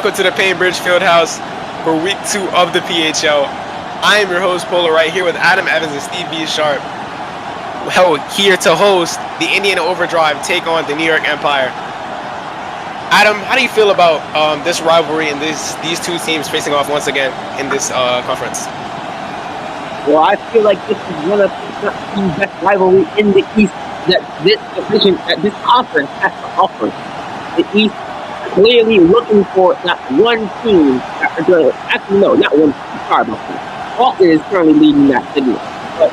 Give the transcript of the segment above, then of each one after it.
Welcome to the Painbridge Fieldhouse for week 2 of the PHL. I am your host, Polo, right here with Adam Evans and Steve B. Sharp. Well, here to host the Indiana Overdrive take on the New York Empire. Adam, how do you feel about this rivalry and these two teams facing off once again in this conference? Well, I feel like this is one of the best rivalry in the East that this division, that this conference has to offer. The East clearly looking for that one team. Actually, no, not one. Sorry about that. Boston is currently leading that city. But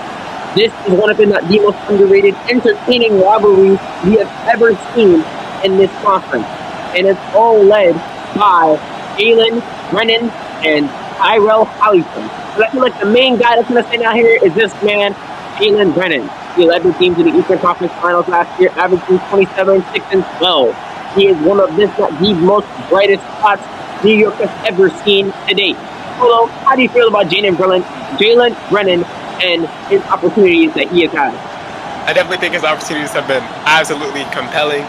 this is one of the most underrated, entertaining rivalries we have ever seen in this conference. And it's all led by Jalen Brennan and Tyrell Hallison. But I feel like the main guy that's going to stand out here is this man, Jalen Brennan. He led the team to the Eastern Conference Finals last year, averaging 27, 6, and 12. He is one of the most brightest spots New York has ever seen to date. Polo, how do you feel about Jalen Brennan and his opportunities that he has had? I definitely think his opportunities have been absolutely compelling.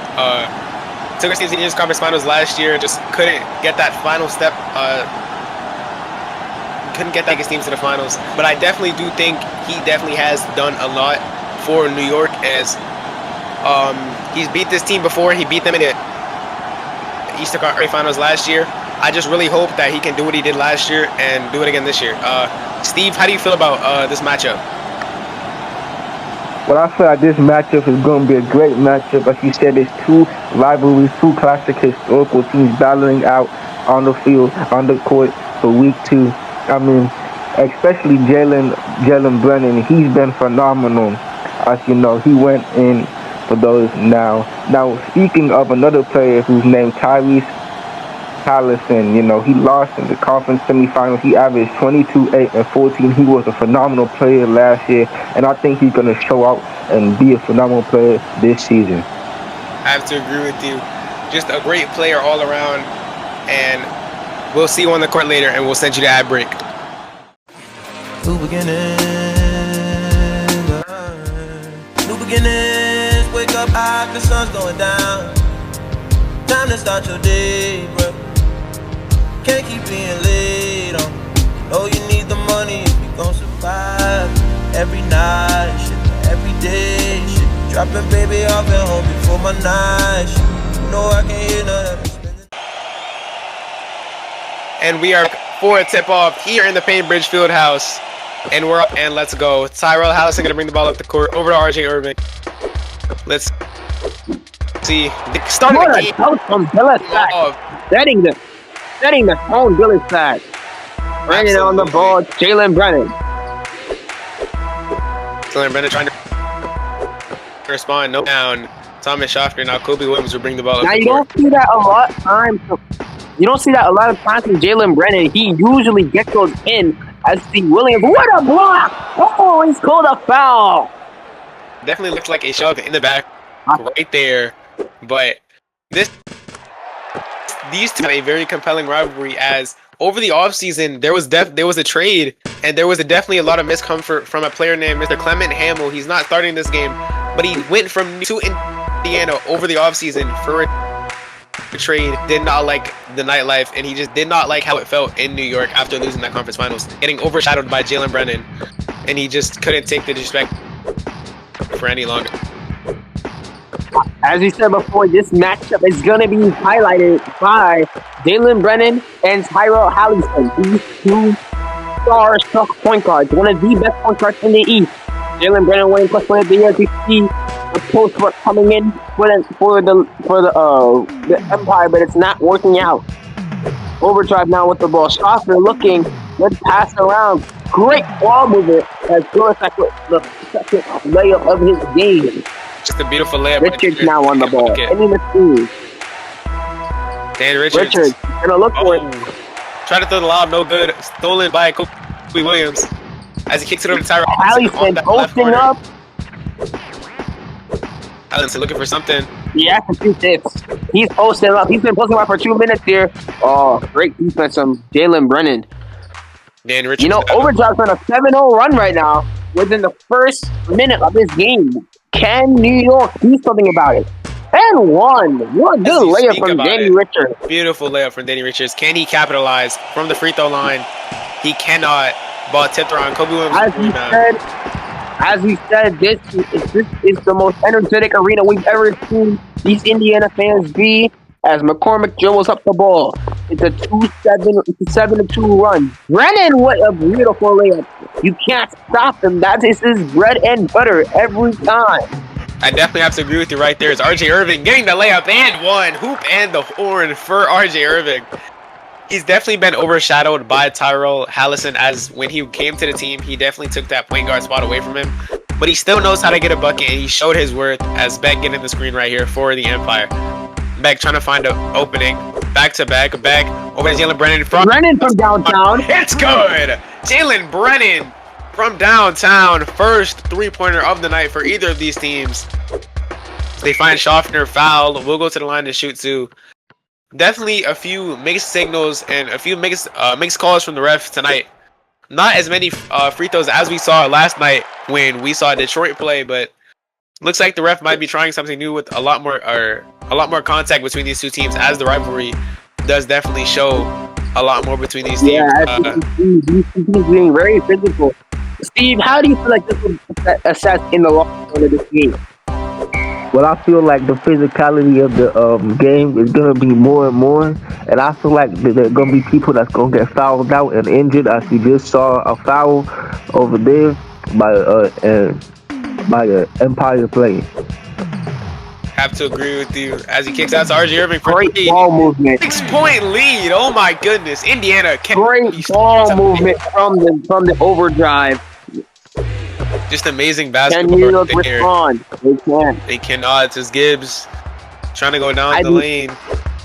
Took us to the Eastern Conference Finals last year, just couldn't get that final step. Couldn't get his teams to the finals. But I definitely do think he definitely has done a lot for New York, as he's beat this team before. He beat them in the Eastern Conference Finals last year. I just really hope that he can do what he did last year and do it again this year. Steve, how do you feel about this matchup? Well, I feel like this matchup is going to be a great matchup. Like you said, there's two rivalries, two classic historical teams battling out on the field, on the court for week 2. I mean, especially Jalen Brennan, he's been phenomenal. As you know, he went in for those now. Now, speaking of another player who's named Tyrese Hallison, you know, he lost in the conference semifinals. He averaged 22, 8, and 14. He was a phenomenal player last year, and I think he's going to show out and be a phenomenal player this season. I have to agree with you. Just a great player all around, and we'll see you on the court later, and we'll send you the ad break. New beginnings, wake up high, the sun's going down. Time to start your day, bro. Can't keep being late on. Know you need the money if you gon' survive. Every night, shit, every day, shit. Dropping baby off at home before my night, shit. You know I can't hear none of this. And we are for a tip-off here in the Painbridge Fieldhouse. And we're up, and let's go. Tyrell Hallison going to bring the ball up the court over to RJ Irving. Let's see. Starting the game. Out from Billis side. Setting the tone, Billis side. Bringing on the ball, Jalen Brennan. Jalen Brennan trying to respond. No down. Thomas Shoffner. Now Kobe Williams will bring the ball up the court. You don't see that a lot of times. You don't see that a lot of times from Jalen Brennan. He usually gets those in as Steve Williams. What a block! Oh, he's called a foul. Definitely looks like a shove in the back right there. But these two have a very compelling rivalry, as over the offseason there was a trade, and there was definitely a lot of miscomfort from a player named Mr. Clement Hamill. He's not starting this game, but he went to Indiana over the offseason for a trade. Did not like the nightlife, and he just did not like how it felt in New York after losing that conference finals, getting overshadowed by Jalen Brennan, and he just couldn't take the disrespect for any longer. As we said before, this matchup is going to be highlighted by Jalen Brennan and Tyrell Hallison. These two star-struck point guards, one of the best point guards in the East. Jalen Brennan winning Plus Player of the Year. We see the post work coming in for the Empire, but it's not working out. Overdrive now with the ball. Shoffner looking, good pass around. Great ball movement as Billis the second layup of his game. Just a beautiful layup. Richards now on the ball. Ending the team. Dan Richards gonna look for it. Try to throw the lob, no good. Stolen by Kobe Williams as he kicks it over to Tyrell Hallison posting up. Hallison looking for something. He has to shoot this. He's posting up. He's been posting up for 2 minutes here. Oh, great defense from Jalen Brennan. Dan Richards. You know, Overdrive's on a 7-0 run right now within the first minute of this game. Can New York do something about it? And one. What a good you layup speak from about Danny it. Richards. Beautiful layup from Danny Richards. Can he capitalize from the free throw line? He cannot. Ball tipped around. Kobe Williams rebound. As we said, this is the most energetic arena we've ever seen these Indiana fans be. As McCormick dribbles up the ball, it's a 7-2 run. Brennan, what a beautiful layup! You can't stop him. That is his bread and butter every time. I definitely have to agree with you right there. It's RJ Irving getting the layup and one. Hoop and the horn for RJ Irving. He's definitely been overshadowed by Tyrell Hallison, as when he came to the team, he definitely took that point guard spot away from him. But he still knows how to get a bucket, and he showed his worth as Beck getting the screen right here for the Empire. Beck trying to find an opening. Back to Beck over to Jalen Brennan. Brennan from downtown. It's good. Jalen Brennan from downtown. First three-pointer of the night for either of these teams. They find Schaffner fouled. We'll go to the line to shoot two. Definitely a few mixed signals and a few mixed calls from the ref tonight. Not as many free throws as we saw last night when we saw Detroit play, but looks like the ref might be trying something new with a lot more contact between these two teams, as the rivalry does definitely show a lot more between these teams. Yeah, these teams being very physical. Steve, how do you feel like this will assess in the long run of this game? Well, I feel like the physicality of the game is gonna be more and more, and I feel like there are gonna be people that's gonna get fouled out and injured, as we just saw a foul over there by an Empire player. Have to agree with you as he kicks out to RJ Irving for Great three. ball movement. 6-point lead. Oh my goodness, Indiana can't. Great ball movement from the overdrive. Just amazing Can basketball. New York respond? They can. They cannot. It's Gibbs trying to go down the lane.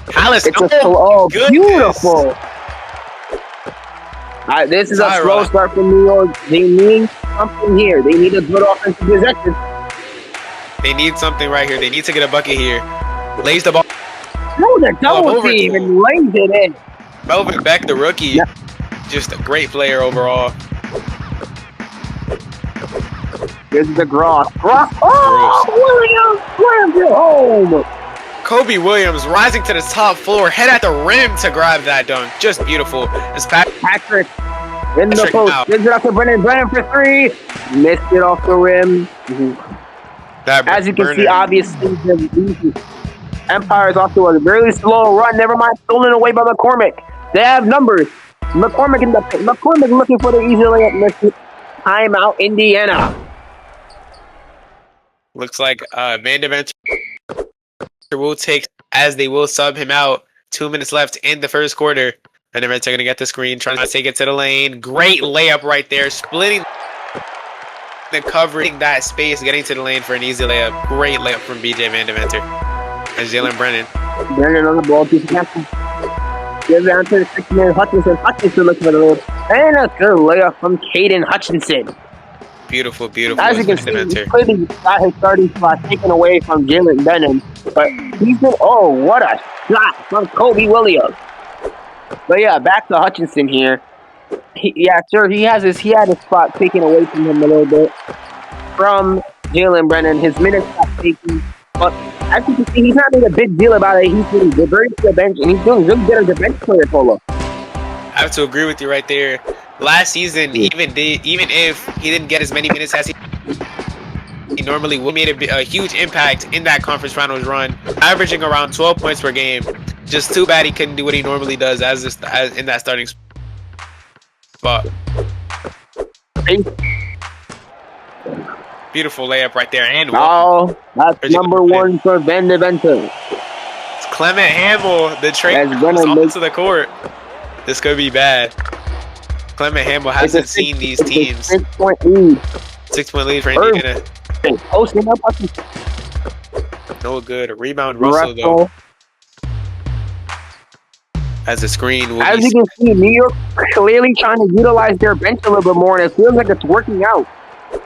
Hallis, It's goodness. beautiful. This is a slow start for New York. They need something here. They need a good offensive possession. They need something right here. They need to get a bucket here. Lays the ball. No, the double team and lays it in. Melvin Beck, the rookie, just a great player overall. This is the Gross. Oh, Williams slams it home. Kobe Williams rising to the top floor, head at the rim to grab that dunk. Just beautiful. It's Patrick in the post. Gives it up to Brennan. Brennan for three. Missed it off the rim. As you can see, obviously, the Empire is off to a really slow run. Never mind, stolen away by McCormick. They have numbers. McCormick looking for the easy layup. Missed it. Timeout, Indiana. Looks like Van Deventer will take, as they will sub him out. 2 minutes left in the first quarter. Van Deventer going to get the screen, trying to take it to the lane. Great layup right there, splitting the covering that space, getting to the lane for an easy layup. Great layup from BJ Van Deventer. And Jalen Brennan. Brennan on the ball, piece of captain. Gives down to the 6-man Hutchinson. Hutchinson looking for the load. And a good layup from Caden Hutchinson. Beautiful. As you can see, he clearly got his starting spot taken away from Jalen Brennan. But he's been, what a shot from Kobe Williams. But yeah, back to Hutchinson here. He had his spot taken away from him a little bit from Jalen Brennan. His minutes got taken. But as you can see, he's not making a big deal about it. He's doing very to the bench, and he's doing really good as a bench player, Polo. I have to agree with you right there. Last season, even if he didn't get as many minutes as he normally would, made a huge impact in that conference finals run, averaging around 12 points per game. Just too bad he couldn't do what he normally does as in that starting spot. Beautiful layup right there, and that's number one for Van Deventer. It's Clement Hamel, the trade to the court. This could be bad. Clement Hamel hasn't seen these teams. 6-point lead. 6-point lead for Indiana. Posting up. No good. A rebound, Russell, though. As a screen. As you can see, New York clearly trying to utilize their bench a little bit more, and it feels like it's working out.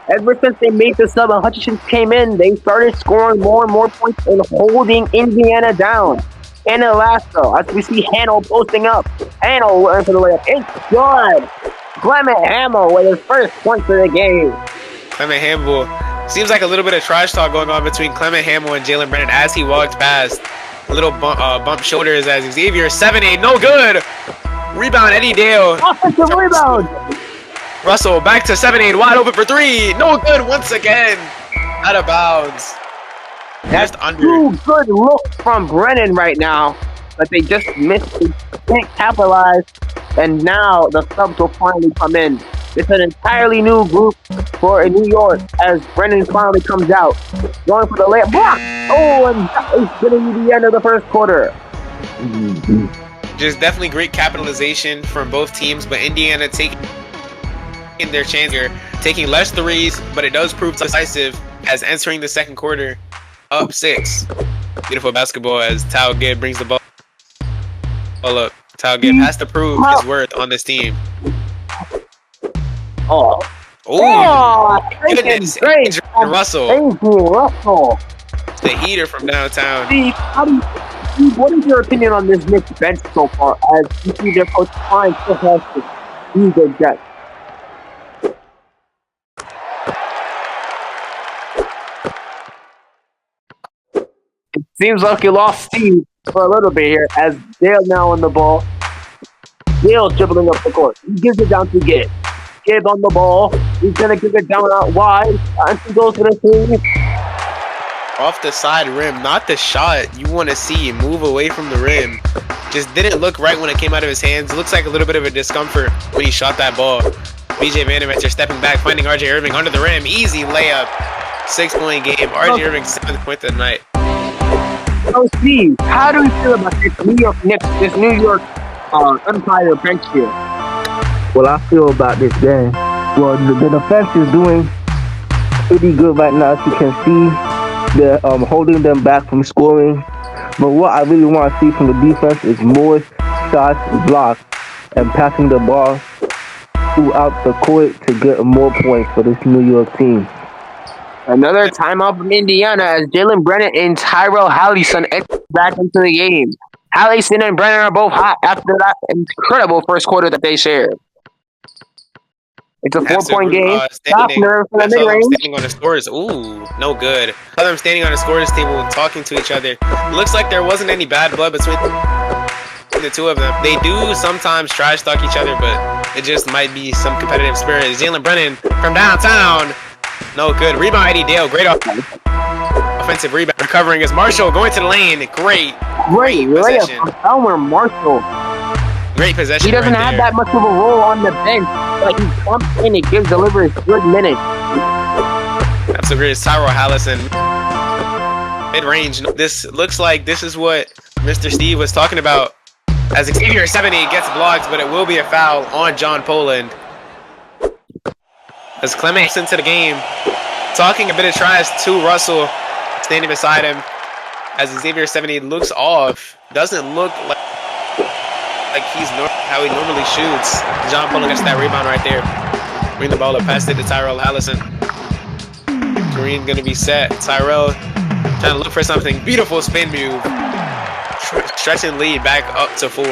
Ever since they made the sub and Hutchinson came in, they started scoring more and more points and holding Indiana down. And the last though, as we see Hano posting up. Hano went for the layup. It's good. Clement Hamel with his first point for the game. Clement Hamel Seems like a little bit of trash talk going on between Clement Hamill and Jalen Brennan as he walked past. A little bump shoulders as Xavier 7-8, no good. Rebound Eddie Dale. Offensive rebound. Russell back to 7-8, wide open for 3, no good once again. Out of bounds. That's Just under. two good looks from Brennan right now, but they just missed it. Can't capitalize, and now the subs will finally come in. It's an entirely new group for New York as Brennan finally comes out. Going for the layup. Block! Oh, and that is getting to the end of the first quarter. Just definitely great capitalization from both teams, but Indiana taking their chance here, taking less threes, but it does prove decisive as entering the second quarter, up 6. Beautiful basketball as Tao Gibb brings the ball up. Tao Gibb has to prove his worth on this team. Oh, Goodness, great. Russell, Thank you, Russell. the heater from downtown. Steve, what is your opinion on this Knicks bench so far as you see their coach trying so hard to use their depth? It seems like you lost Steve for a little bit here as Dale now on the ball. Dale's dribbling up the court. He gives it down to Gibb. Gibb on the ball. He's going to give it down out wide. And he goes to the three. Off the side rim, not the shot you want to see. Move away from the rim. Just didn't look right when it came out of his hands. Looks like a little bit of a discomfort when he shot that ball. BJ Vandermeter stepping back, finding RJ Irving under the rim. Easy layup. 6-point game. RJ Irving 7th point of the night. So Steve, how do you feel about this New York Knicks, this New York Empire bench here? Well, I feel about this game. Well, the defense is doing pretty good right now, as you can see. They're holding them back from scoring. But what I really want to see from the defense is more shots, blocks, and passing the ball throughout the court to get more points for this New York team. Another timeout from Indiana as Jalen Brennan and Tyrell Hallison enter back into the game. Hallison and Brennan are both hot after that incredible first quarter that they shared. It's a 4-point game. Sofner for the mid-range. Standing on the scores. Ooh, no good. Other them standing on the scores table talking to each other. Looks like there wasn't any bad blood between the two of them. They do sometimes trash talk each other, but it just might be some competitive spirit. Jalen Brennan from downtown. No good. Rebound Eddie Dale. Great offensive rebound. Recovering is Marshall going to the lane. Great possession. Elmer Marshall. Great possession. He doesn't have that much of a role on the bench, but he comes in and gives deliveries good minutes. That's the greatest. Tyrell Hallison. Mid-range. This looks like this is what Mr. Steve was talking about. As Xavier 7-8 gets blocked, but it will be a foul on John Poland. As Clement into the game, talking a bit of trash to Russell, standing beside him. As Xavier 7-8 looks off, doesn't look like he's how he normally shoots. John Poland gets that rebound right there. Bring the ball up, pass it to Tyrell Hallison. Green gonna be set. Tyrell trying to look for something. Beautiful spin move. Stretching lead back up to 4.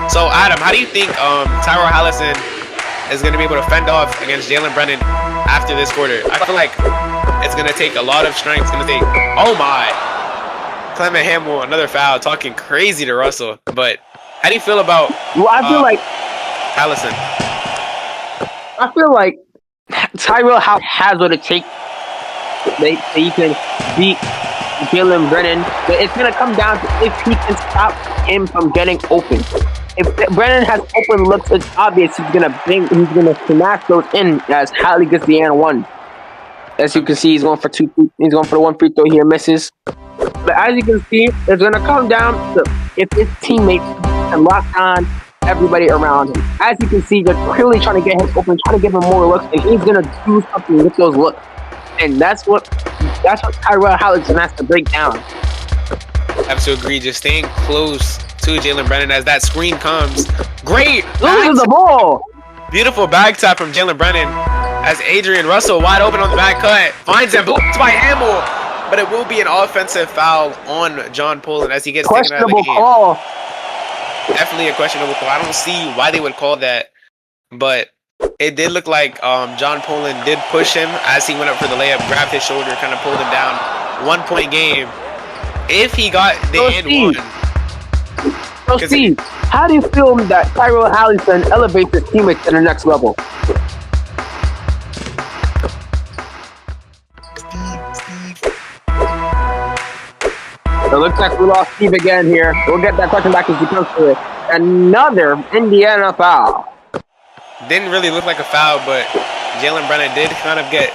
So Adam, how do you think Tyrell Hallison is going to be able to fend off against Jalen Brennan after this quarter? I feel like it's going to take a lot of strength. It's going to take, oh my, Clement Hamill, another foul, talking crazy to Russell. But how do you feel about I feel like Hallison? I feel like Tyrell has what it takes. He can beat Jalen Brennan, but it's going to come down to if he can stop him from getting open. If Brennan has open looks, it's obvious he's gonna smash those in as Hallie gets the and one. As you can see, he's going for the 1 free throw here, misses. But as you can see, it's gonna come down to if his teammates can lock on everybody around him. As you can see, they're clearly trying to get him open, trying to give him more looks, and he's gonna do something with those looks. And that's what Tyrell Hallison has to break down. I have to agree, just staying close to Jalen Brennan as that screen comes. Great! Loses the ball! Beautiful bag tap from Jalen Brennan as Adrian Russell wide open on the back cut. Finds him, blocked by Hamill. But it will be an offensive foul on John Poland as he gets taken out of the game. Call. Definitely a questionable call. I don't see why they would call that. But it did look like John Poland did push him as he went up for the layup, grabbed his shoulder, kind of pulled him down. 1 point game. If he got the and one. So Steve, how do you feel that Tyrell Allison elevates his teammates to the next level? It looks like we lost Steve again here. We'll get that question back as he comes to it. Another Indiana foul. Didn't really look like a foul, but Jalen Brennan did kind of get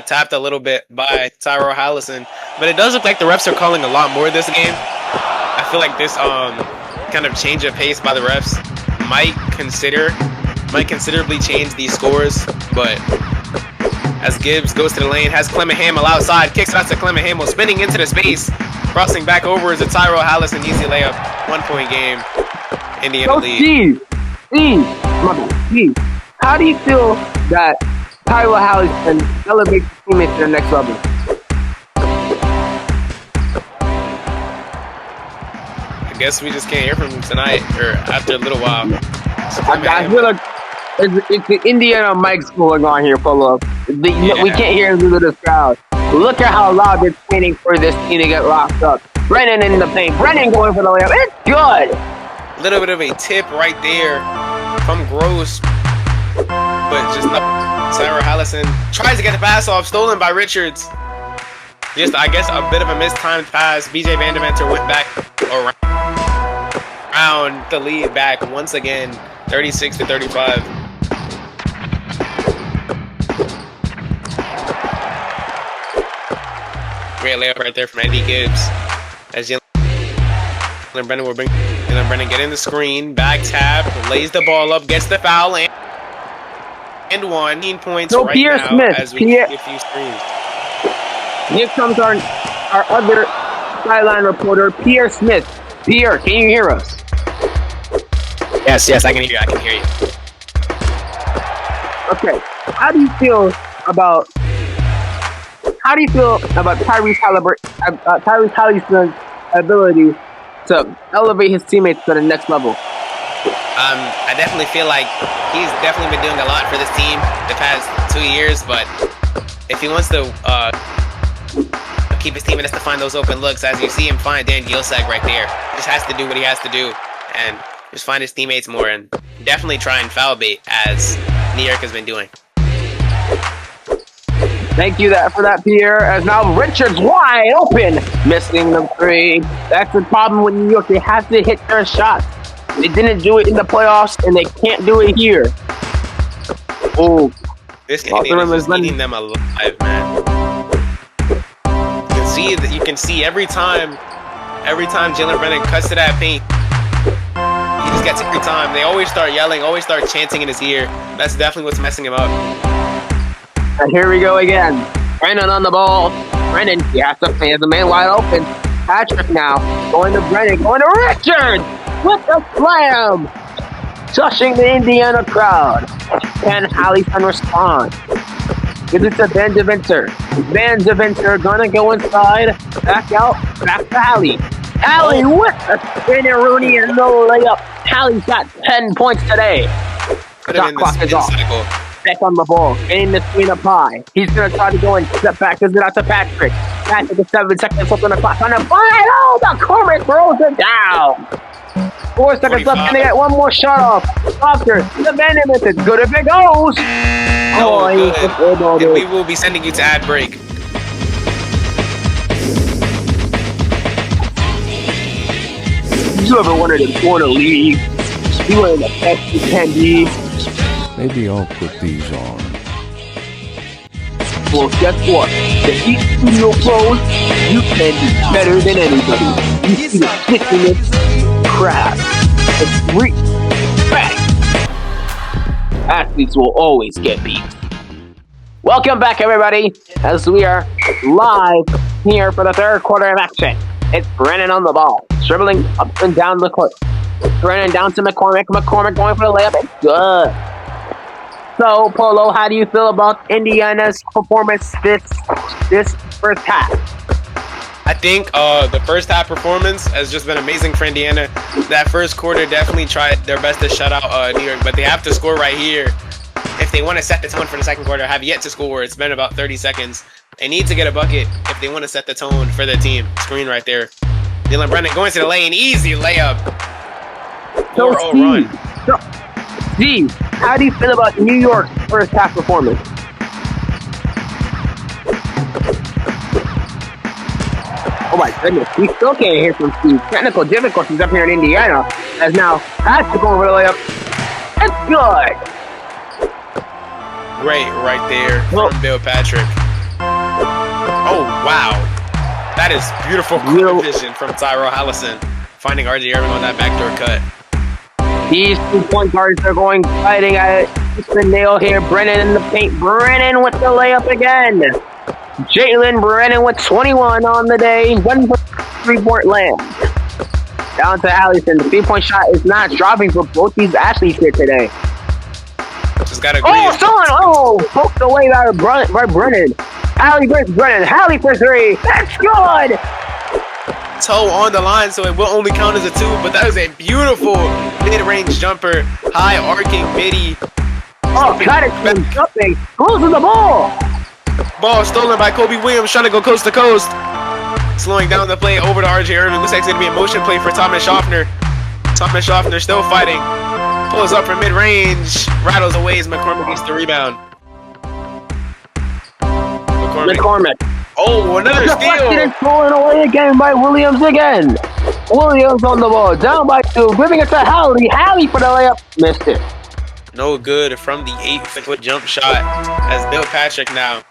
tapped a little bit by Tyrell Allison. But it does look like the refs are calling a lot more this game. I feel like this kind of change of pace by the refs might considerably change these scores. But as Gibbs goes to the lane, has Clement Hamill outside, kicks it out to Clement Hamill, spinning into the space, crossing back over is a Tyrell Allison easy layup. 1 point game. Indiana lead. Steve, how do you feel that Tyrell Allison elevates his teammates to the next level? I guess we just can't hear from him tonight or after a little while. I feel like it's the Indiana mics going on here, Polo. We can't hear him due to this crowd. Look at how loud they're screaming for this team to get locked up. Brennan in the paint. Brennan going for the layup. It's good. A little bit of a tip right there from Gross, but just not. Tyrell Allison tries to get the pass off, stolen by Richards. Just, I guess, a bit of a mistimed pass. BJ Vandeventer went back around the lead back once again, 36-35. Great layup right there from Andy Gibbs. As Jalen Brennan will bring Jalen Brennan get in the screen, back tap, lays the ball up, gets the foul, and 1 points right Pierre now Smith. as we get a few screens. Here comes our other sideline reporter, Pierre Smith. Pierre, can you hear us? Yes, I can hear you. Okay. How do you feel about Tyrese Allison's ability to elevate his teammates to the next level? I definitely feel like he's definitely been doing a lot for this team the past 2 years, but if he wants to keep his team, he has to find those open looks. As you see him find Dan Gilsag right there, he just has to do what he has to do and just find his teammates more and definitely try and foul bait as New York has been doing. Thank you for that, Pierre. As now Richards wide open, missing the three. That's the problem with New York. They have to hit their shots. They didn't do it in the playoffs, and they can't do it here. Oh, this game is eating them alive, man. You can see every time Jalen Brennan cuts to that paint, he just gets every time. They always start yelling, always start chanting in his ear. That's definitely what's messing him up. And here we go again. Brennan on the ball. Brennan, he has to play the man wide open. Patrick now going to Brennan, going to Richards with the slam, touching the Indiana crowd. Can Allison respond? Gives it to Van Deventer. Van Deventer gonna go inside, back out, back to Hallie. Hallie with a spinner Rooney and no layup. Hallie's got 10 points today. Shot clock is off. Back on the ball, getting the screen up high. He's gonna try to go and step back, gives it out to Patrick. Patrick with 7 seconds left on the clock. On the final, the Cormac throws it down. 4 seconds left, and they get one more shot off. After the Vanderbilt is good if it goes. And we will be sending you to ad break. You ever wanted to go in a league? You are the best you can be. Maybe I'll put these on. Well, guess what? The Heat Studio Pros, you can be better than anybody. You see the stickiness, craft, the great back. Athletes will always get beat. Welcome back, everybody, as we are live here for the third quarter of action. It's Brennan on the ball, dribbling up and down the court. Brennan down to McCormick. McCormick going for the layup. It's good. So, Polo, how do you feel about Indiana's performance this first half? I think the first half performance has just been amazing for Indiana. That first quarter definitely tried their best to shut out New York, but they have to score right here. If if they want to set the tone for the second quarter, have yet to score. It's been about 30 seconds. They need to get a bucket if they want to set the tone for their team. Screen right there. Dylan Brennan going to the lane. Easy layup. So 4-0 run. Steve, how do you feel about New York's first half performance? Oh my goodness, we still can't hear from Steve. Technical difficulties up here in Indiana, as now Patrick over the layup. It's good. Great right there from Bill Patrick. Oh, wow. That is beautiful vision from Tyrell Hallison. Finding RJ Irving on that backdoor cut. These 2 point guards are going fighting at it. It's the nail here. Brennan in the paint. Brennan with the layup again. Jalen Brennan with 21 on the day. 1 3-point land. Down to Allison. The 3-point shot is not dropping for both these athletes here today. Just gotta agree. Oh, son! Oh, poked away by Brennan. Hallie versus Brennan. Hallie for 3. That's good! Toe on the line, so it will only count as a 2, but that is a beautiful mid-range jumper. High arcing midi. Oh, got it from jumping. Losing the ball. Ball stolen by Kobe Williams, trying to go coast to coast. Slowing down the play over to RJ Irving. Looks like it's going to be a motion play for Thomas Schaffner. Thomas Schaffner still fighting. Pulls up from mid-range. Rattles away as McCormick gets the rebound. McCormick. Oh, another steal. And pulling away again by Williams again. Williams on the ball. Down by 2. Giving it to Hallie. Hallie for the layup. Missed it. No good from the 8-foot jump shot as Bill Patrick now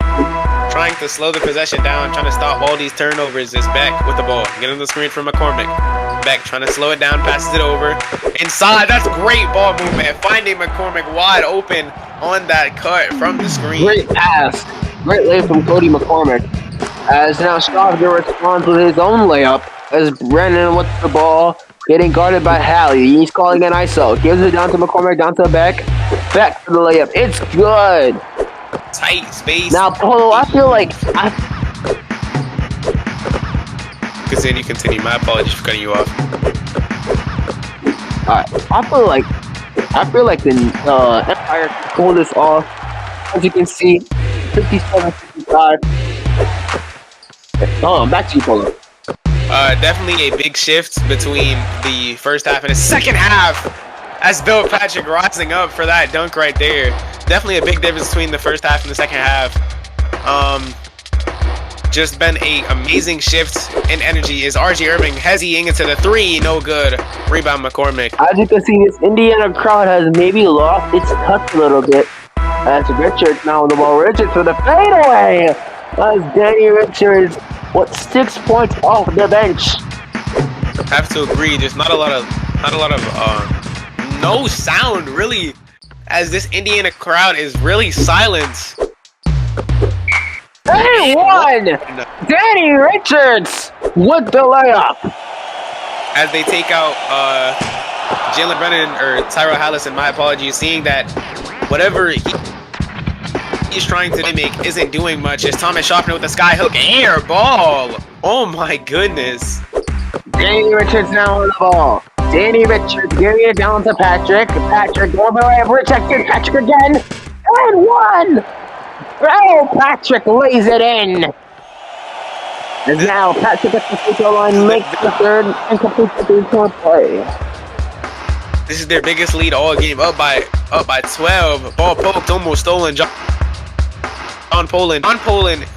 trying to slow the possession down, trying to stop all these turnovers. Is Beck with the ball. Getting the screen from McCormick. Beck trying to slow it down, passes it over. Inside, that's great ball movement. Finding McCormick wide open on that cut from the screen. Great pass. Great layup from Cody McCormick. As now Schaffner responds with his own layup. As Brennan with the ball. Getting guarded by Hallie. He's calling an ISO. Gives it down to McCormick, down to Beck. Beck for the layup. It's good. Tight space. Now, Polo, I feel like Continue. My apologies for cutting you off. Alright. I feel like the Empire can pull this off. As you can see, 57-55. Back to you, Polo. Definitely a big shift between the first half and the second half as Bill Patrick rising up for that dunk right there. Definitely a big difference between the first half and the second half. Just been a amazing shift in energy. Is RJ Irving hezzying into the 3? No good. Rebound McCormick. As you can see, this Indiana crowd has maybe lost its touch a little bit. As Richards now on the ball. Richards for the fadeaway. As Danny Richards, 6 points off the bench. Have to agree. There's not a lot of no sound really, as this Indiana crowd is really silent. They won! Danny Richards with the layup. As they take out Jalen Brennan or Tyrell Hallison, my apologies, seeing that whatever he's trying to make isn't doing much. Is Thomas Schaffner with the skyhook air ball. Oh my goodness. Danny Richards now on the ball. Danny Richards giving it down to Patrick. Patrick going for the layup. Protected. Patrick again. And 1. Oh, Patrick lays it in. And now Patrick at the free throw line makes the third and completes the 3-point play. This is their biggest lead all game. Up by 12. Ball poked, almost stolen. John Poland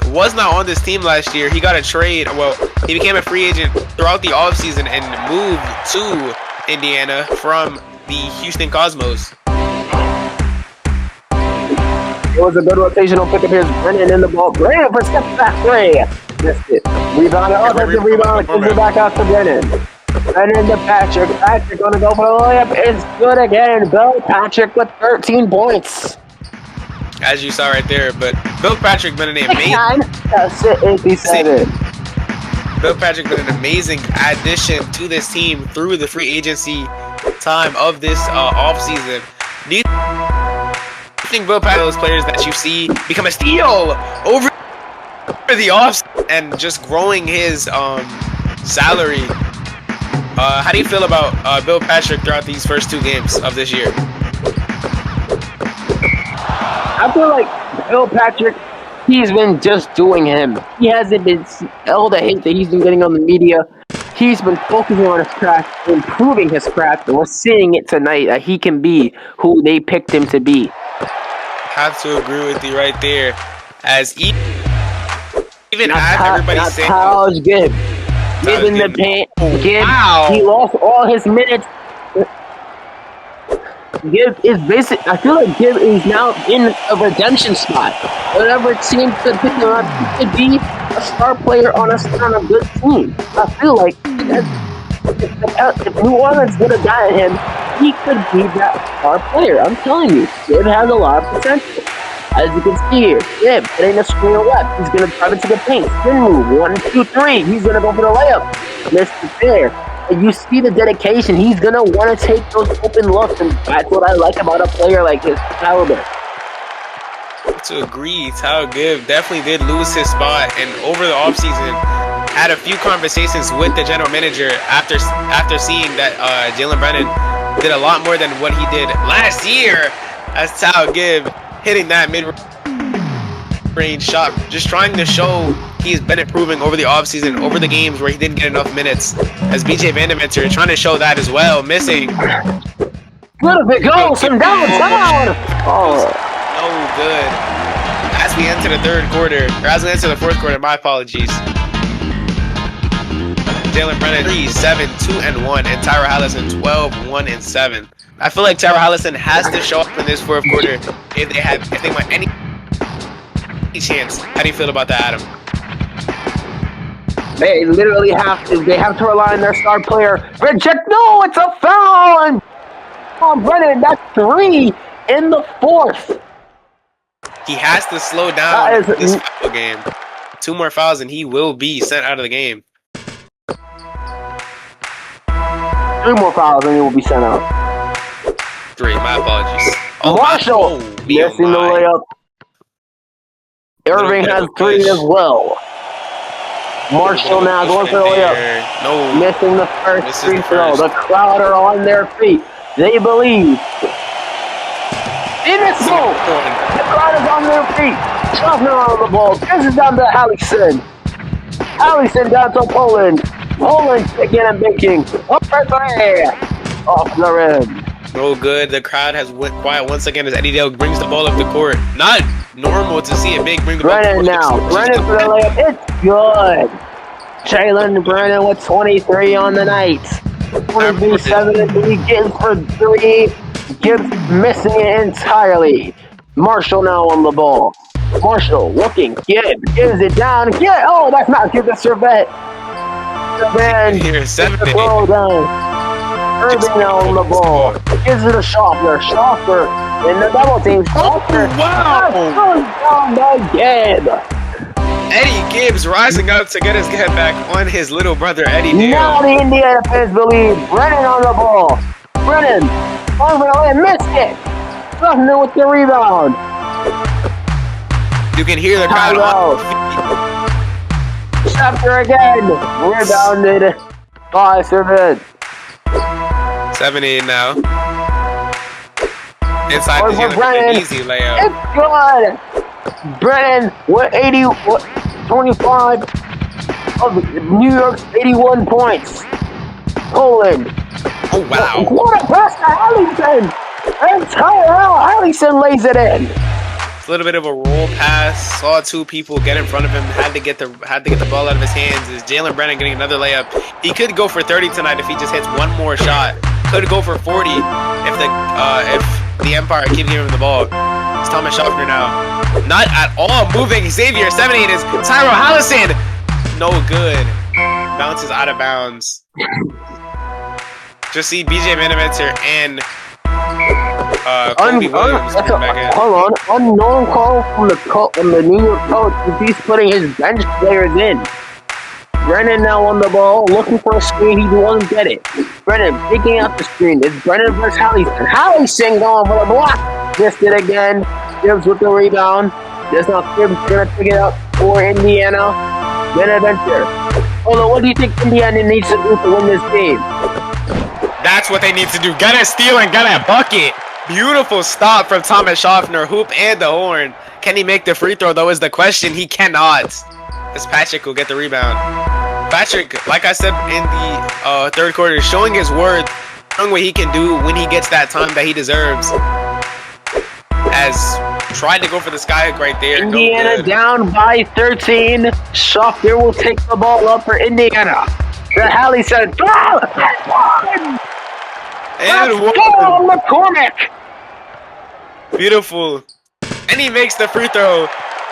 was not on this team last year. He got a trade. Well, he became a free agent throughout the offseason and moved to Indiana from the Houston Cosmos. It was a good rotational pickup here. Brennan in the ball. Brennan for step back 3. Missed it. Rebound. Offensive rebound. Gives it back out to Brennan. Brennan to Patrick. Patrick going to go for the layup. It's good again. Bill Patrick with 13 points. As you saw right there, but Bill Patrick been an amazing. That's it, 87. Bill Patrick been an amazing addition to this team through the free agency time of this offseason. Do you think Bill Patrick, those players that you see become a steal over the offs and just growing his salary? How do you feel about Bill Patrick throughout these first 2 games of this year? I feel like Bill Patrick, he's been just doing him. He hasn't been all the hate that he's been getting on the media. He's been focusing on his craft, improving his craft, and we're seeing it tonight that he can be who they picked him to be. Have to agree with you right there. As even Not as everybody's saying, Taj Gibb. Gibb in the paint. Gibb, he lost all his minutes. Gibb is basic. I feel like Gibb is now in a redemption spot. Whatever team could pick him up, he could be a star player on a good team. I feel like if New Orleans would have gotten him, he could be that star player. I'm telling you, Gibb has a lot of potential. As you can see here, Gibb hitting the screen left. He's going to drive into the paint. Spin move. 1, 2, 3. He's going to go for the layup. Missed it there. And you see the dedication. He's going to want to take those open looks. And that's what I like about a player like his caliber. to agree, Tyler Gibb definitely did lose his spot. And over the offseason, had a few conversations with the general manager after seeing that Jalen Brennan did a lot more than what he did last year as Tyler Gibb hitting that mid-range shot, just trying to show he's been improving over the offseason, over the games where he didn't get enough minutes, as BJ Vandementer trying to show that as well, missing. Little bit goes from downtown. Oh, no good. As we enter the third quarter, or as we enter the fourth quarter, my apologies. Jalen Brennan 3, 7, 2, and 1, and Tyra Hallison 12, 1, and 7. I feel like Tyra Hallison has to show up in this fourth quarter if they want any chance. How do you feel about that, Adam? They literally have to. They have to rely on their star player. Reject. No, it's a foul. And Brennan, that's 3 in the fourth. He has to slow down this foul game. 2 more fouls and he will be sent out of the game. 3 more fouls and he will be sent out. 3, my apologies. Oh, Marshall missing the layup. Irving has 3 as well. Marshall now going for the layup. No. Missing the first free throw. The crowd are on their feet. They believe. Invincible! The crowd is on their feet. Schaffner on the ball. This is down to Hallison. Hallison down to Poland. Poland picking and baking. Up right there. Off the rim. No good. The crowd has went quiet once again as Eddie Dale brings the ball up the court. Not normal to see a big bring the ball up the court. Brennan now. Brennan for the layup. It's good. Jalen Brennan with 23 on the night. 23, 7 and 3. Gibbs for 3. Gibbs missing it entirely. Marshall now on the ball. Marshall looking. Gibbs gives it down. Oh, that's not good. That's Servette. Here, 7 the ball down. Irving now on the ball. Gives it a Schaffner. Schaffner in the double team. Schaffner. Wow. Goes down by Gibbs. Eddie Gibbs rising up to get his head back on his little brother, Eddie Dale. Now the Indiana fans believe. Brennan on the ball. Brennan over the line. Missed it. Schaffner with the rebound. You can hear the crowd on the feet. Schaffner again. Rebounded by Servette. 7-8 now. Inside the zone, an easy layup. It's good. Brennan with 25 of New York's 81 points. Poland. Oh, wow. What a pass to Allison. And Tyrell Allison lays it in. It's a little bit of a roll pass. Saw 2 people get in front of him. Had to get the ball out of his hands. Is Jalen Brennan getting another layup? He could go for 30 tonight if he just hits one more shot. Could go for 40 if the Empire keeps giving him the ball. It's Thomas Schaffner now. Not at all moving. Xavier 7-8 is Tyrell Hallison. No good. Bounces out of bounds. Just see BJ Vandementer and Kobe Williams back in. Hold on. Unknown call from the New York coach. He's putting his bench players in. Brennan now on the ball, looking for a screen. He doesn't get it. Brennan picking out the screen. It's Brennan versus Hallison. Hallison going for the block. Missed it again. Gibbs with the rebound. There's not Gibbs going to pick it up for Indiana. Vandementer. Hold on, what do you think Indiana needs to do to win this game? That's what they need to do. Get a steal and get a bucket. Beautiful stop from Thomas Schaffner. Hoop and the horn. Can he make the free throw, though, is the question. He cannot. As Patrick will get the rebound. Patrick, like I said in the third quarter, showing his worth, showing what he can do when he gets that time that he deserves. As tried to go for the skyhook right there. Indiana down by 13. Schaffner will take the ball up for Indiana. The Hallie said, "Go! And Go, McCormick!" Beautiful. And he makes the free throw.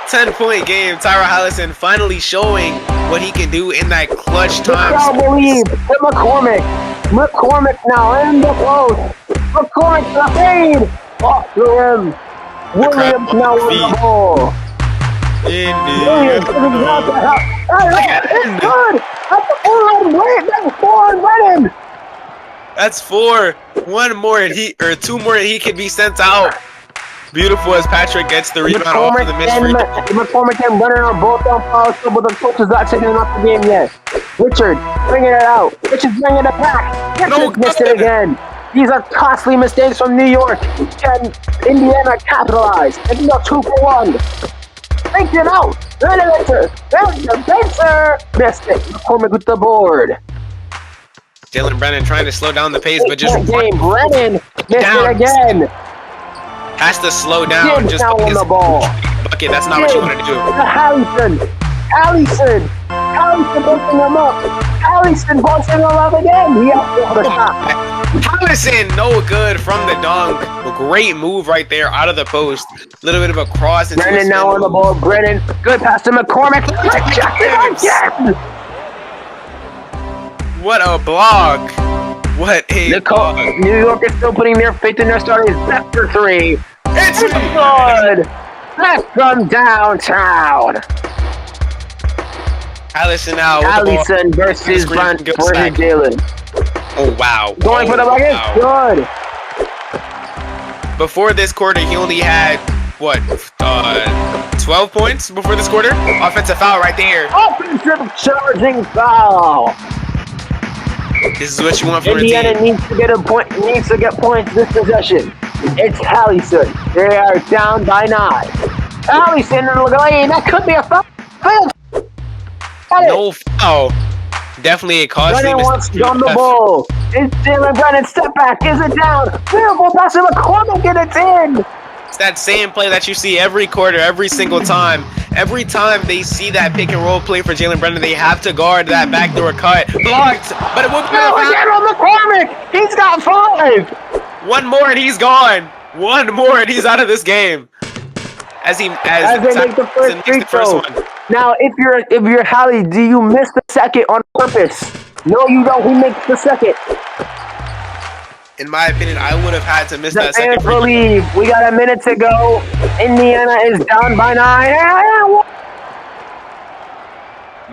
10-point game. Tyra Hallison finally showing what he can do in that clutch time. I believe to McCormick. McCormick now in the post. McCormick the fade. Off the rim. Williams now on the ball. Williams is about to help. It's good. That's the 4 win. That's 4 winning. That's 4. 1 more and two more and he can be sent out. Beautiful as Patrick gets the rebound off of the missed free throw. McCormick and Brennan are both on foul trouble. The coach is not taking it off the game yet. Richard bringing it out. Richard's bringing it back. Richard missed it again. These are costly mistakes from New York. Can Indiana capitalize? They can go 2 for 1. Takes it out. Benzer. Missed it. McCormick with the board. Jalen Brennan trying to slow down the pace, but just Brennan missed it again. Has to slow down. Gibbs just now on the ball. Bucket. That's not what you want to do. Allison busting him up. Allison busting him up again. He has the shot. Allison, no good from the dunk. A great move right there out of the post. A little bit of a cross. Brennan now on the ball. Brennan, good pass to McCormick. Again. What a block. What a block. New York is still putting their faith in their starters. After 3. It's good. That's from downtown. Allison now. Allison versus Jalen. Oh, wow. Going for the bucket. Wow. Good. Before this quarter, he only had, 12 points before this quarter? Offensive foul right there. Offensive charging foul. This is what you want from Indiana a team. needs to get points this possession. It's Allison. They are down by 9. Allison in the lane. That could be a foul. No foul. Definitely a costly Brennan wants mistake. on the ball. It's Jalen Brennan. Step back. Is it down? Beautiful pass to McCormick and it's in. It's that same play that you see every quarter, every single time. Every time they see that pick and roll play for Jalen Brennan, they have to guard that backdoor cut. Blocked, but it will be Again on McCormick. He's got 5. 1 more and he's gone. 1 more and he's out of this game. As they make the first free throw. Now, if you're Hallie, do you miss the second on purpose? No, you don't. Who makes the second? In my opinion, I would have had to miss The that second fans free throw. believe. We got a minute to go. Indiana is down by 9.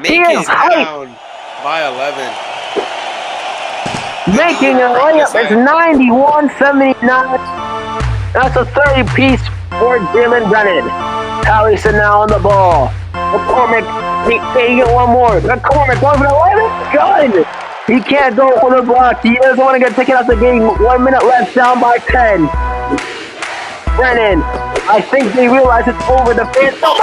Making is hype. down by 11. Making a layup. It's 91-79. That's a 30-piece for Jalen Brennan. Allison now on the ball. McCormick, taking it 1 more. McCormick going for the layup. Good. He can't go for the block. He doesn't want to get taken out the game. 1 minute left, down by 10. Brennan, I think they realize it's over. The fans down.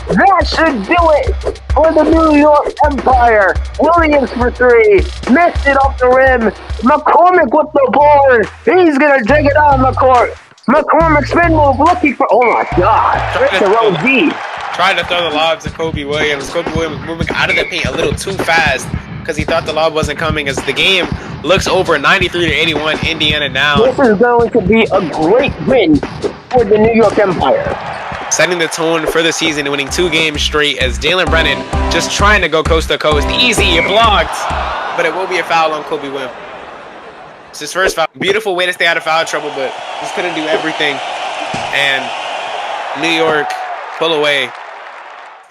That should do it for the New York Empire. Williams for 3. Missed it off the rim. McCormick with the board. He's going to take it on the court. McCormick spin move looking for... Oh, my God. It's a Rosie. Tried to throw the lob to Kobe Williams. Kobe Williams moving out of the paint a little too fast because he thought the lob wasn't coming as the game looks over 93-81. Indiana now. This is going to be a great win for the New York Empire. Setting the tone for the season, winning 2 games straight as Jalen Brennan just trying to go coast to coast. Easy, blocked, but it will be a foul on Kobe Williams. It's his first foul. Beautiful way to stay out of foul trouble, but just couldn't do everything. And New York pull away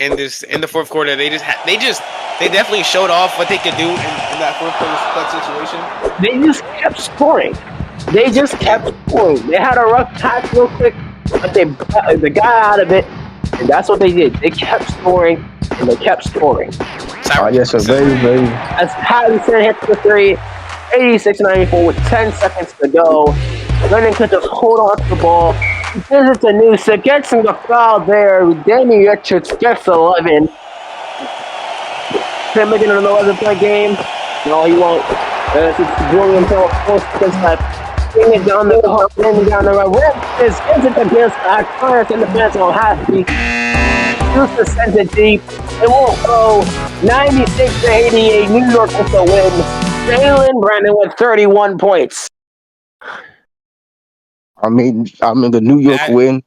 in the fourth quarter. They definitely showed off what they could do in that fourth quarter split situation. They just kept scoring. They had a rough patch real quick, but they got out of it, and that's what they did. They kept scoring, and they kept scoring. Yes, sir. Very, very. As Pattinson hits the three, 86-94 with 10 seconds to go. Lennon could just hold on to the ball. He gives it to Noosa, gets him the foul there. Danny Richards gets 11. Can make it an 11-point game? No, he won't. It's Julian Hill, 4 seconds left. Bring it down the court, bring it down the right. Gives it to Gilstrap. Clarence in the fence on Happy. Noosa sends it deep. It won't go. 96-88. New York with the win. Jalen Brandon with 31 points. I mean, the New York win.